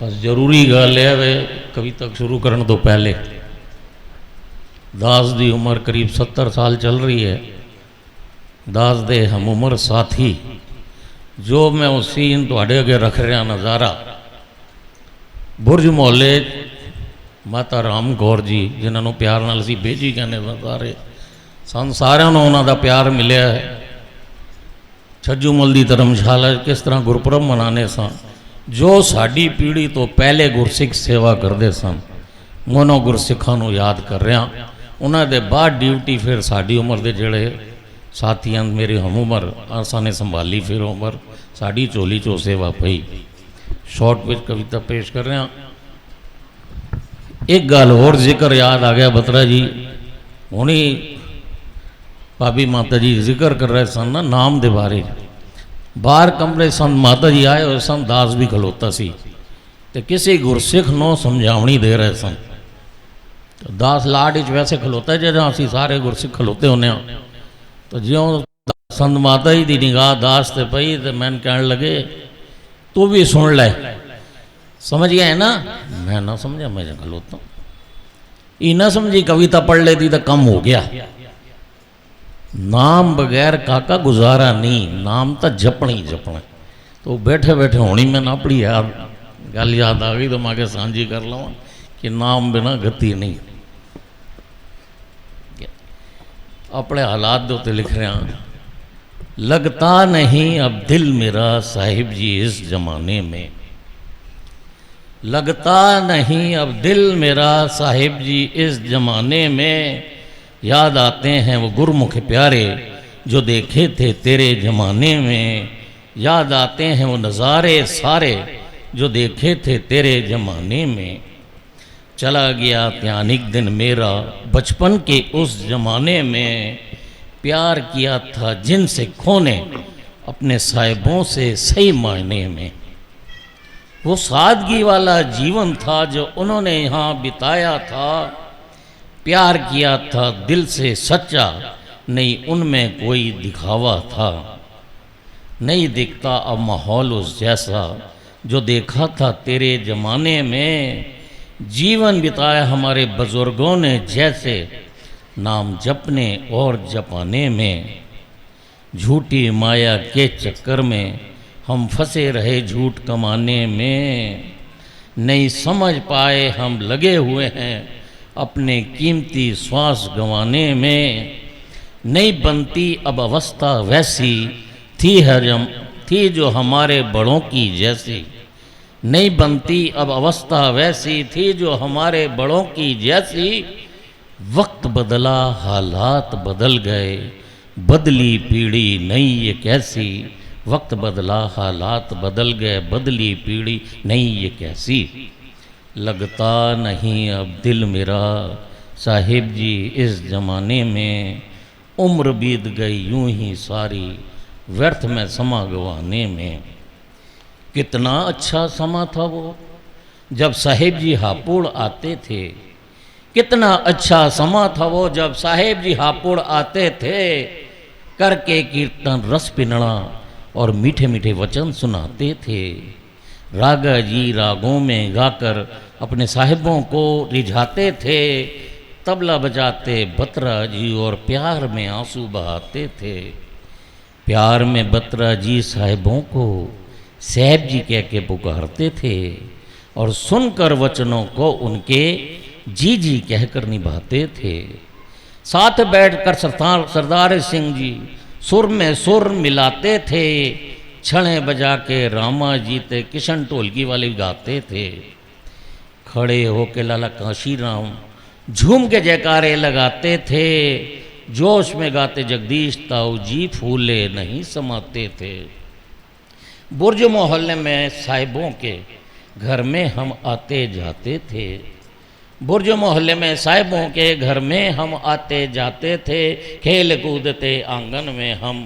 बस जरूरी गल है वे कविता शुरू करने तो पहले दास की उम्र करीब 70 साल चल रही है। दास दे हम उम्र साथी जो मैं उस सीन थोड़े अगे रख रहा नज़ारा बुरज मोहल्ले माता राम कौर जी जिन्होंने प्यार नाल असीं बेजी कहने सारे सन सारिਆਂ ਨੂੰ ਉਹਨਾਂ ਦਾ प्यार मिलिया है। छज्जू मुल की धर्मशाला किस तरह गुरपुरब मनाने सन जो साड़ी पीढ़ी तो पहले गुरसिख सेवा करते सन उन्होंने गुरसिखा याद कर रहा। उन्होंने बाद ड्यूटी फिर साड़ी उम्र के जोड़े साथियों मेरी हम उम्र आसा ने संभाली फिर उम्र साड़ी झोली चो सेवा पई। शॉर्ट विच कविता पेश कर रहा। एक गल होर जिक्र याद आ गया बत्रा जी हुणी भाभी माता जी जिक्र कर रहे सन ना नाम के बारे बाहर कमरे सन माता जी आए हुए सन दास भी खलोता सी ते किसी गुरसिख नो समझावनी दे रहे सन। तो दास लाड वैसे खलोता है जहाँ असी सारे गुरसिख खलोते होने तो ज्यों संत माता जी की निगाह दास ते पई तो मैंने कहने लगे तू भी सुन ले समझ गया है ना। मैं ना समझा मैं खलोता ये ना समझी कविता पढ़ लेती तो कम हो गया। नाम बगैर काका गुजारा नहीं नाम तो जपना ही जपना। तो बैठे बैठे होनी मैं ना पढ़ी यार गल याद आ गई तो मैं सांझी कर लवा कि नाम बिना गति नहीं। अपने हालात के उत्ते लिख रहा लगता नहीं अब दिल मेरा साहिब जी इस जमाने में। लगता नहीं अब दिल मेरा साहिब जी इस जमाने में। याद आते हैं वो गुरमुख प्यारे जो देखे थे तेरे जमाने में। याद आते हैं वो नज़ारे सारे जो देखे थे तेरे जमाने में। चला गया त्यानिक दिन मेरा बचपन के उस जमाने में। प्यार किया था जिनसे खोने अपने साहिबों से सही मायने में। वो सादगी वाला जीवन था जो उन्होंने यहाँ बिताया था। प्यार किया था दिल से सच्चा नहीं उनमें कोई दिखावा था। नहीं दिखता अब माहौल उस जैसा जो देखा था तेरे ज़माने में। जीवन बिताया हमारे बुजुर्गों ने जैसे नाम जपने और जपाने में। झूठी माया के चक्कर में हम फंसे रहे झूठ कमाने में। नहीं समझ पाए हम लगे हुए हैं अपने कीमती श्वास गंवाने में। नहीं बनती अब अवस्था वैसी थी जो हमारे बड़ों की जैसी। नहीं बनती अब अवस्था वैसी थी जो हमारे बड़ों की जैसी। वक्त बदला हालात बदल गए बदली पीढ़ी नई ये कैसी। वक्त बदला हालात बदल गए बदली पीढ़ी नई ये कैसी। लगता नहीं अब दिल मेरा साहिब जी इस जमाने में। उम्र बीत गई यूं ही सारी व्यर्थ में समा गंवाने में। कितना अच्छा समा था वो जब साहिब जी हापुड़ आते थे। कितना अच्छा समा था वो जब साहिब जी हापुड़ आते थे। करके कीर्तन रस पिनड़ा और मीठे मीठे वचन सुनाते थे। रागा जी रागों में गाकर अपने साहिबों को रिझाते थे। तबला बजाते बत्रा जी और प्यार में आंसू बहाते थे। प्यार में बत्रा जी साहिबों को साहब जी कह के पुकारते थे और सुनकर वचनों को उनके जी जी कहकर निभाते थे। साथ बैठकर सरदार सिंह जी सुर में सुर मिलाते थे। छड़े बजा के रामा जी ते किशन ढोलकी वाले गाते थे। खड़े होके लाला काशी राम झूम के जयकारे लगाते थे। जोश में गाते जगदीश ताऊ जी फूले नहीं समाते थे। बुर्ज मोहल्ले में साहिबों के घर में हम आते जाते थे। बुर्ज मोहल्ले में साहिबों के घर में हम आते जाते थे। खेल कूदते आंगन में हम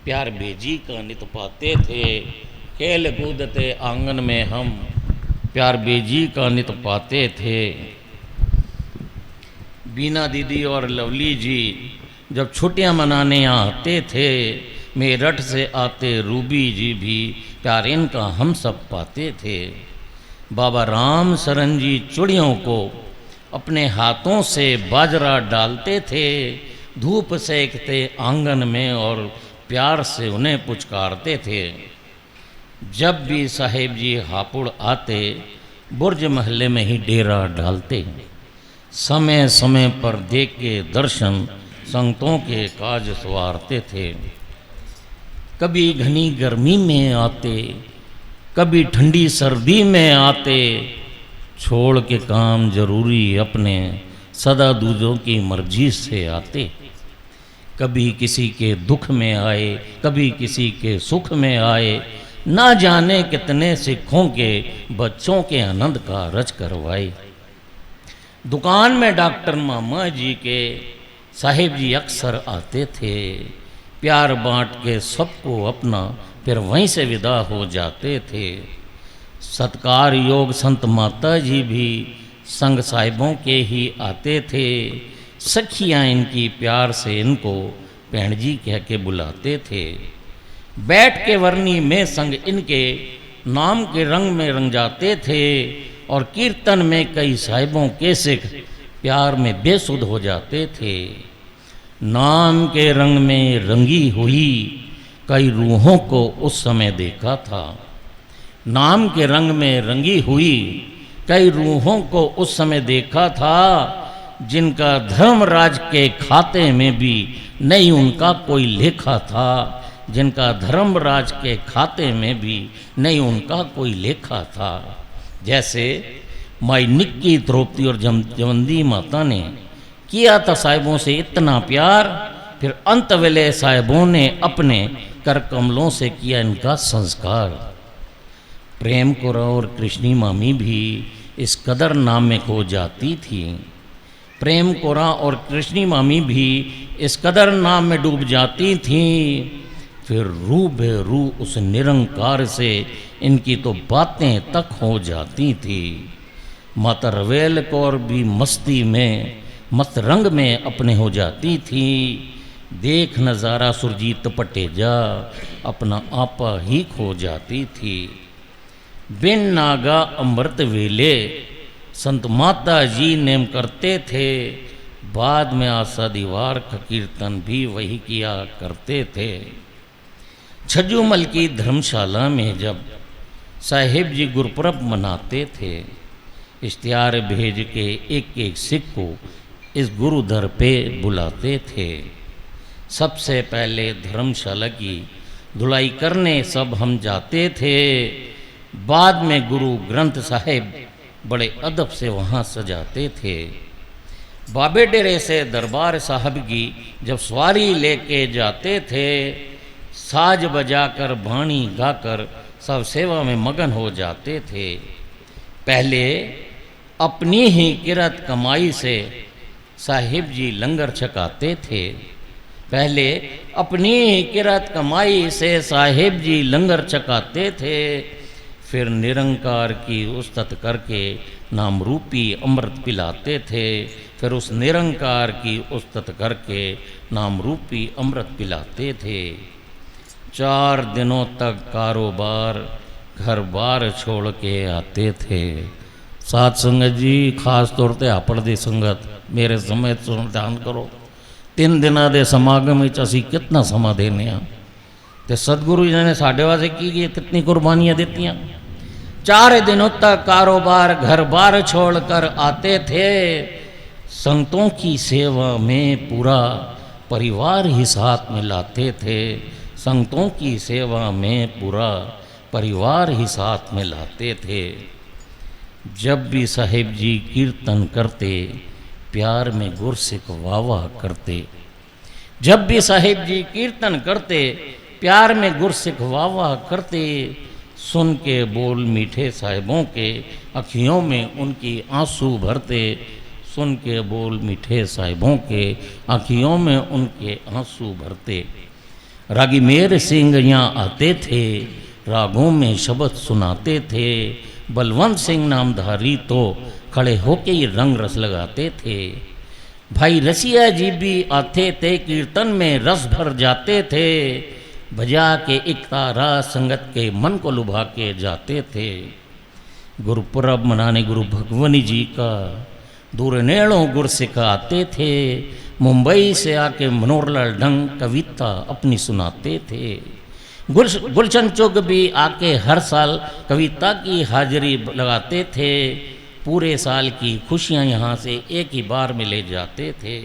प्यार बेजी का नित पाते थे। खेल कूदते आंगन में हम प्यार बेजी का नित पाते थे। बीना दीदी और लवली जी जब छुट्टियां मनाने आते थे। मेरठ से आते रूबी जी भी प्यार इनका हम सब पाते थे। बाबा राम शरण जी चुड़ियों को अपने हाथों से बाजरा डालते थे, धूप सेकते आंगन में और प्यार से उन्हें पुचकारते थे। जब भी साहेब जी हापुड़ आते, बुर्ज महल्ले में ही डेरा डालते। समय समय पर देख के दर्शन संगतों के काज संवारते थे। कभी घनी गर्मी में आते, कभी ठंडी सर्दी में आते, छोड़ के काम जरूरी अपने सदा दूजों की मर्जी से आते। कभी किसी के दुख में आए, कभी किसी के सुख में आए, ना जाने कितने सिखों के बच्चों के आनंद का रच करवाए। दुकान में डॉक्टर मामा जी के साहिब जी अक्सर आते थे, प्यार बांट के सबको अपना, फिर वहीं से विदा हो जाते थे। सत्कार योग संत माता जी भी संग साहिबों के ही आते थे। सखियाँ इनकी प्यार से इनको भैन जी कह के बुलाते थे। बैठ के वर्णी में संग इनके नाम के रंग में रंग जाते थे और कीर्तन में कई साहिबों के सिख प्यार में बेसुध हो जाते थे। नाम के रंग में रंगी हुई कई रूहों को उस समय देखा था। नाम के रंग में रंगी हुई कई रूहों को उस समय देखा था, जिनका धर्मराज के खाते में भी नहीं उनका कोई लेखा था, जिनका धर्मराज के खाते में भी नहीं उनका कोई लेखा था। जैसे माई निक्की द्रौपदी और जमंदी माता ने किया था साहिबों से इतना प्यार, फिर अंत वेले साहिबों ने अपने कर कमलों से किया इनका संस्कार। प्रेम कोरा और कृष्णी मामी भी इस कदर नाम में खो जाती थी। प्रेम कोरा और कृष्णी मामी भी इस कदर नाम में डूब जाती थी। फिर रू बेरू उस निरंकार से इनकी तो बातें तक हो जाती थी। माता रवेल कौर भी मस्ती में मस्त रंग में अपने हो जाती थी। देख नज़ारा सुरजीत पटेजा अपना आपा ही खो जाती थी। बिन नागा अमृत वेले संत माता जी नेम करते थे। बाद में आशा दीवार का कीर्तन भी वही किया करते थे। छज्जूमल की धर्मशाला में जब साहिब जी गुरपुरब मनाते थे, इश्तिहार भेज के एक एक सिख को इस गुरुदर पे बुलाते थे। सबसे पहले धर्मशाला की धुलाई करने सब हम जाते थे। बाद में गुरु ग्रंथ साहिब बड़े अदब से वहाँ सजाते थे। बाबे डेरे से दरबार साहब की जब सवारी लेके जाते थे, साज बजाकर बाणी गाकर सब सेवा में मगन हो जाते थे। पहले अपनी ही किरत कमाई से साहिब जी लंगर छकाते थे। पहले अपनी ही किरत कमाई से साहिब जी लंगर छकाते थे। फिर निरंकार की उस्तत करके नाम रूपी अमृत पिलाते थे। फिर उस निरंकार की उस्तत करके नाम रूपी अमृत पिलाते थे। 4 दिनों तक कारोबार घर बार छोड़ के आते थे। साथ संगत जी, खास तौर पर आपड़ दी संगत मेरे समेत सुन ध्यान करो। 3 दिनों के समागम में असी कितना समा देने तो सतगुरु जी ने साढ़े वास्ते की कितनी कुर्बानियाँ देती। 4 दिनों तक कारोबार घर बार छोड़ कर आते थे। संतों की सेवा में पूरा परिवार ही साथ में लाते थे। संतों की सेवा में पूरा परिवार ही साथ में लाते थे। जब भी साहिब जी कीर्तन करते, प्यार में गुरसिख वावा करते। जब भी साहिब जी कीर्तन करते, प्यार में गुरसिख वावा करते। सुन के बोल मीठे साहिबों के, अखियों में उनकी आंसू भरते। सुन के बोल मीठे साहिबों के, अखियों में उनके आंसू भरते। रागी मेर सिंह यहाँ आते थे, रागों में शब्द सुनाते थे। बलवंत सिंह नामधारी तो खड़े होके ही रंग रस लगाते थे। भाई रसिया जी भी आते थे, कीर्तन में रस भर जाते थे। बजा के एक तारा संगत के मन को लुभा के जाते थे। गुरुपुरब मनाने गुरु भगवानी जी का दूर नेड़ों गुरसिख आते थे। मुंबई से आके मनोहरलाल ढंग कविता अपनी सुनाते थे। गुलशन चुग भी आके हर साल कविता की हाजिरी लगाते थे। पूरे साल की खुशियाँ यहाँ से एक ही बार में ले जाते थे।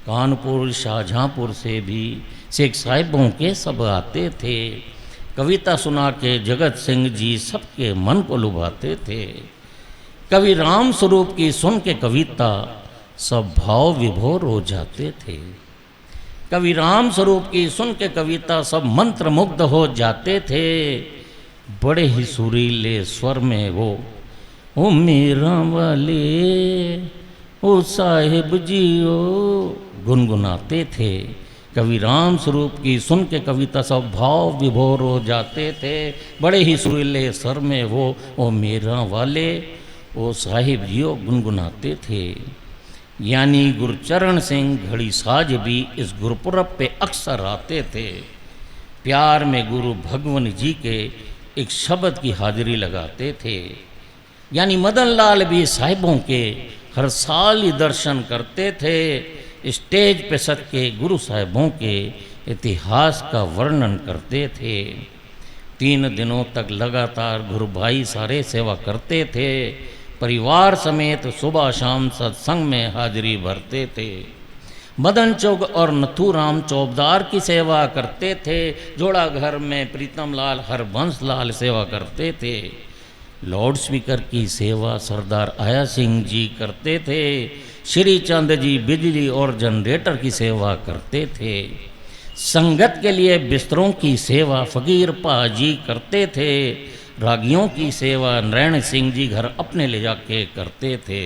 कानपुर शाहजहाँपुर से भी शेख साहिबों के सब आते थे। कविता सुना के जगत सिंह जी सबके मन को लुभाते थे। कवि राम स्वरूप की सुन के कविता सब भाव विभोर हो जाते थे। कवि राम स्वरूप की सुन के कविता सब मंत्र मुग्ध हो जाते थे। बड़े ही सुरीले स्वर में वो ओ मेरा वाले ओ साहिब जी ओ गुनगुनाते थे। कवि राम स्वरूप की सुन के कविता सब भाव विभोर हो जाते थे। बड़े ही सुरीले स्वर में वो ओ मेरा वाले ओ साहिब जी ओ गुनगुनाते थे। यानी गुरचरण सिंह घड़ी साज भी इस गुरुपुरब पे अक्सर आते थे। प्यार में गुरु भगवान जी के एक शब्द की हाजिरी लगाते थे। यानी मदन लाल भी साहिबों के हर साल ही दर्शन करते थे। स्टेज पे सज के गुरु साहिबों के इतिहास का वर्णन करते थे। 3 दिनों तक लगातार गुरु भाई सारे सेवा करते थे। परिवार समेत सुबह शाम सत्संग में हाजिरी भरते थे। मदन चौग और नथुराम चौबदार की सेवा करते थे। जोड़ा घर में प्रीतम लाल हरबंस लाल सेवा करते थे। लाउड स्पीकर की सेवा सरदार आया सिंह जी करते थे। श्री चंद जी बिजली और जनरेटर की सेवा करते थे। संगत के लिए बिस्तरों की सेवा फकीर पाजी करते थे। रागियों की सेवा नारायण सिंह जी घर अपने ले जाके करते थे।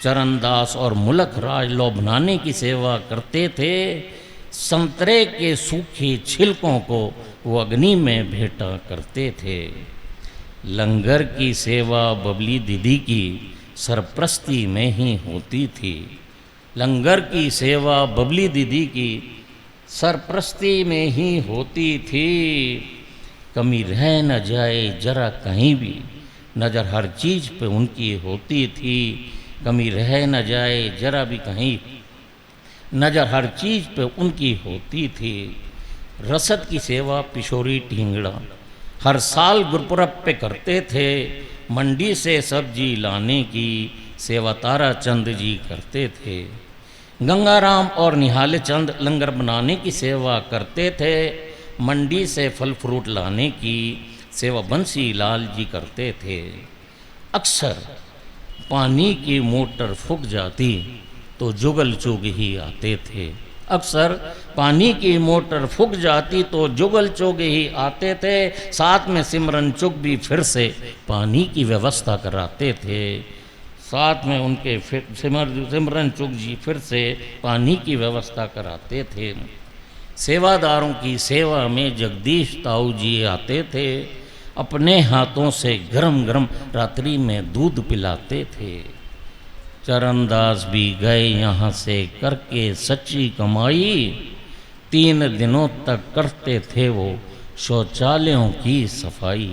चरणदास और मुलक राज लो बनाने की सेवा करते थे। संतरे के सूखे छिलकों को वो अग्नि में भेंटा करते थे। लंगर की सेवा बबली दीदी की सरप्रस्ती में ही होती थी। लंगर की सेवा बबली दीदी की सरप्रस्ती में ही होती थी। कमी रह न जाए जरा कहीं भी, नज़र हर चीज़ पे उनकी होती थी। कमी रह न जाए जरा भी कहीं, नज़र हर चीज़ पे उनकी होती थी। रसद की सेवा पिशोरी ढींगड़ा हर साल गुरुपुरब पे करते थे। मंडी से सब्जी लाने की सेवा तारा चंद जी करते थे। गंगाराम और निहाल चंद लंगर बनाने की सेवा करते थे। मंडी से फल फ्रूट लाने की सेवा बंसी लाल जी करते थे। अक्सर पानी की मोटर फूक जाती तो जुगल चुग ही आते थे। अक्सर पानी की मोटर फूक जाती तो जुगल चुग ही आते थे। साथ में सिमरन चुग भी फिर से पानी की व्यवस्था कराते थे। साथ में उनके सिमरन चुग जी फिर से पानी की व्यवस्था कराते थे। सेवादारों की सेवा में जगदीश ताऊ जी आते थे। अपने हाथों से गरम गरम रात्रि में दूध पिलाते थे। चरणदास भी गए यहाँ से करके सच्ची कमाई। 3 दिनों तक करते थे वो शौचालयों की सफाई।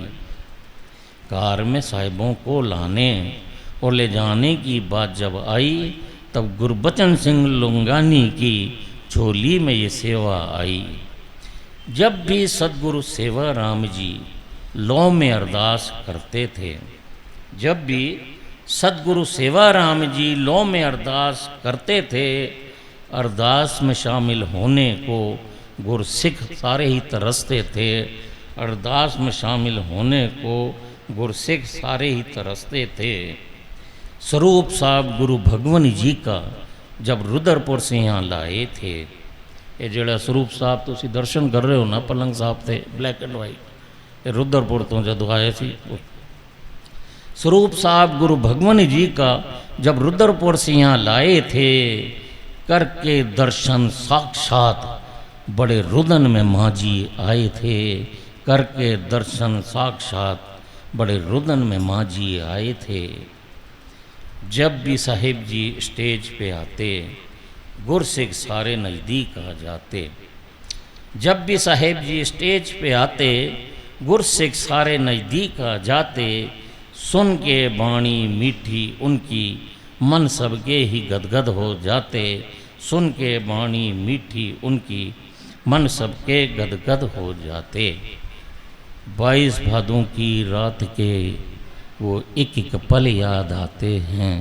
कार में साहिबों को लाने और ले जाने की बात जब आई तब गुरबचन सिंह लुंगानी की झोली में ये सेवा आई। जब भी सदगुरु सेवा राम जी लौ में अरदास करते थे, जब भी सदगुरु सेवा राम जी लौ में अरदास करते थे, अरदास में शामिल होने को गुरसिख सारे ही तरसते थे। अरदास में शामिल होने को गुरसिख सारे ही तरसते थे। स्वरूप साहब गुरु भगवान जी का जब रुद्रपुर से यहाँ लाए थे, ये जड़ा स्वरूप साहब तो उसी दर्शन कर रहे हो ना, पलंग साहब थे ब्लैक एंड वाइट, रुद्रपुर तो जदों आए थे। स्वरूप साहब गुरु भगवान जी का जब रुद्रपुर से यहाँ लाए थे, करके दर्शन साक्षात बड़े रुदन में माँ जी आए थे। करके दर्शन साक्षात बड़े रुदन में माँ जी आए थे। जब भी साहिब जी स्टेज पे आते, गुरसिख सारे नज़दीक आ जाते। जब भी साहिब जी स्टेज पे आते, गुरसिख सारे नज़दीक आ जाते। सुन के बाणी मीठी उनकी, मन सबके ही गदगद हो जाते। सुन के बाणी मीठी उनकी, मन सबके गदगद हो जाते। 22 भादों की रात के वो एक एक पल याद आते हैं।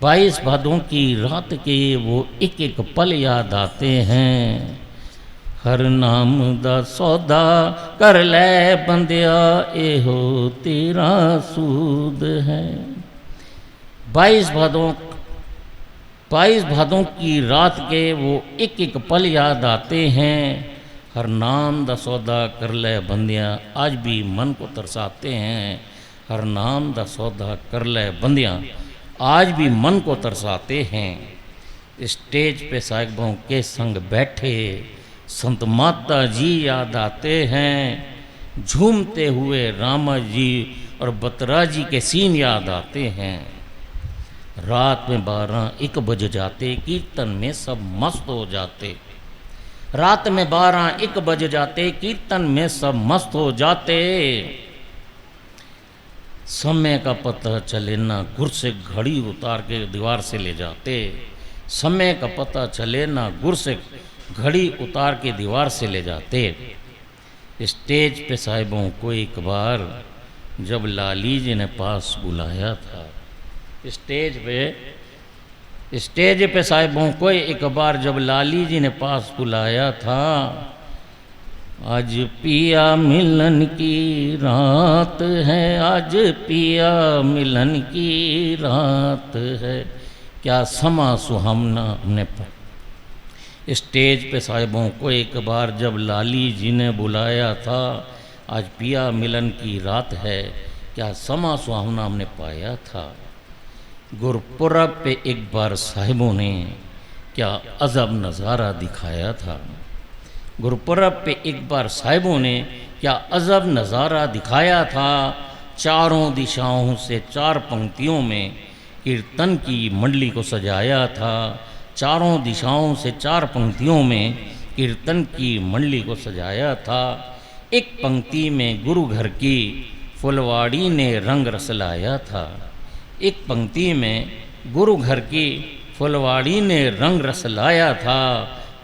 22 भादों की रात के वो एक एक पल याद आते हैं। हर नाम दा सौदा कर ले बंदिया, एहो तेरा सूद है। 22 भादों की रात के वो एक एक पल याद आते हैं। हर नाम दा सौदा कर ले बंदिया, आज भी मन को तरसाते हैं। हर नाम दा सौदा कर ले बंदिया, आज भी मन को तरसाते हैं। स्टेज पे साहिबों के संग बैठे संत माता जी याद आते हैं। झूमते हुए रामा जी और बतरा जी के सीन याद आते हैं। रात में 12-1 बज जाते, कीर्तन में सब मस्त हो जाते। रात में 12-1 बज जाते, कीर्तन में सब मस्त हो जाते। समय का पता चले ना, गुर से घड़ी उतार के दीवार से ले जाते। समय का पता चले ना, गुर से घड़ी उतार के दीवार से ले जाते। स्टेज पे साहिबों को एक बार जब लाली जी ने पास बुलाया था, स्टेज पे साहिबों को एक बार जब लाली जी ने पास बुलाया था। आज पिया मिलन की रात है, आज पिया मिलन की रात है, क्या समा सुहावना हमने। स्टेज पे साहिबों को एक बार जब लाली जी ने बुलाया था, आज पिया मिलन की रात है, क्या समा सुहावना हमने पाया था। गुरपुरब पे एक बार साहिबों ने क्या अजब नज़ारा दिखाया था। गुरपुरब पे एक बार साहिबों ने क्या अजब नज़ारा दिखाया था। चारों दिशाओं से 4 पंक्तियों में कीर्तन की मंडली को सजाया था। चारों दिशाओं से 4 पंक्तियों में कीर्तन की मंडली को सजाया था। एक पंक्ति में गुरु घर की फुलवाड़ी ने रंग रस लाया था। एक पंक्ति में गुरु घर की फुलवाड़ी ने रंग रस लाया था।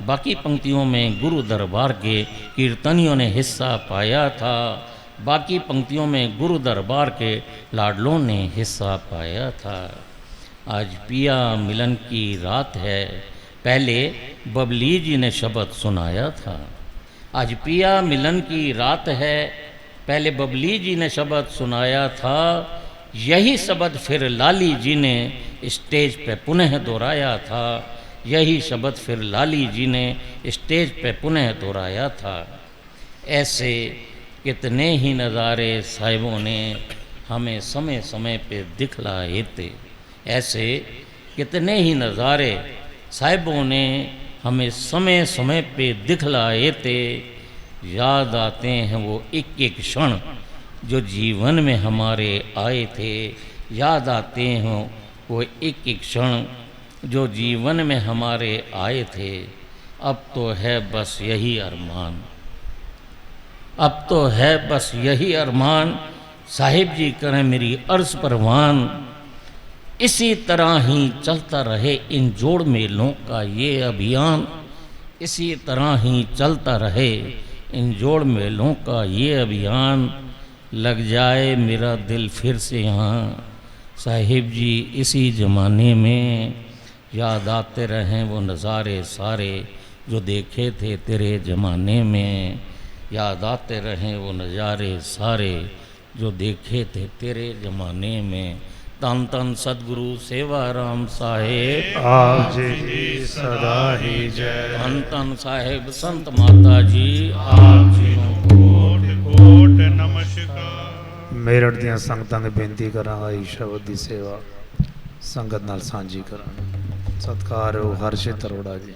बाकी पंक्तियों में गुरु दरबार के कीर्तनियों ने हिस्सा पाया था। बाकी पंक्तियों में गुरु दरबार के लाडलों ने हिस्सा पाया था। आज पिया मिलन की रात है, पहले बबली जी ने शब्द सुनाया था। आज पिया मिलन की रात है, पहले बबली जी ने शब्द सुनाया था। यही शब्द फिर लाली जी ने स्टेज पे पुनः दोहराया था। यही शब्द फिर लाली जी ने स्टेज पे पुनः दोहराया था। ऐसे कितने ही नज़ारे साहिबों ने हमें समय समय पे दिखलाए थे। ऐसे कितने ही नज़ारे साहिबों ने हमें समय समय पे दिखलाए थे। याद आते हैं वो एक एक क्षण जो जीवन में हमारे आए थे। याद आते हैं वो एक एक क्षण जो जीवन में हमारे आए थे। अब तो है बस यही अरमान, अब तो है बस यही अरमान, साहिब जी करें मेरी अर्ज़ परवान। इसी तरह ही चलता रहे इन जोड़ मेलों का ये अभियान। इसी तरह ही चलता रहे इन जोड़ मेलों का ये अभियान। लग जाए मेरा दिल फिर से यहाँ, साहिब जी इसी ज़माने में। याद आते रहें वो नज़ारे सारे जो देखे थे तेरे ज़माने में। याद आते रहें वो नज़ारे सारे जो देखे थे तेरे ज़माने में। तन तन सदगुरु सेवाराम साहेब आप जी सदा ही जय। तन तन साहेब संत माता जी आप जी कोट कोट नमस्कार। मेरठ दियां संगतां ने बेनती करांगा ई शब्द दी सेवा संगत नाल सांझी करां। सत्कार हो हर्षित अरोड़ा जी।